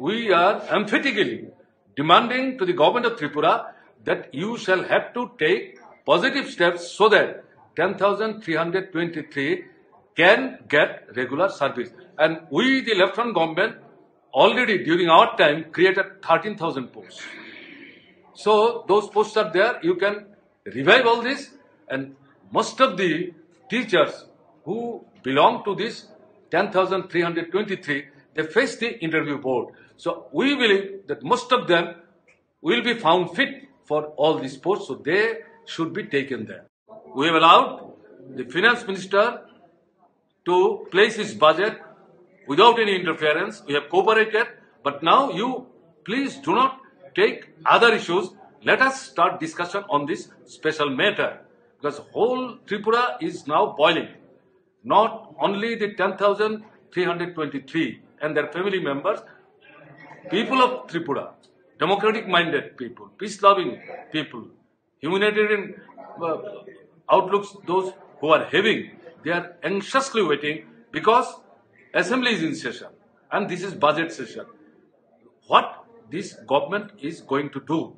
We are emphatically demanding to the government of Tripura that you shall have to take positive steps so that 10,323 can get regular service. And we, the Left-Front government, already during our time created 13,000 posts. So those posts are there. You can revive all this, and most of the teachers who belong to this 10,323, they face the interview board. So we believe that most of them will be found fit for all these posts, so they should be taken there. We have allowed the finance minister to place his budget without any interference. We have cooperated, but now you please do not take other issues. Let us start discussion on this special matter, because whole Tripura is now boiling. Not only the 10,323 and their family members, people of Tripura, democratic-minded people, peace-loving people, humanitarian outlooks, those who are having, they are anxiously waiting because assembly is in session and this is budget session. What this government is going to do?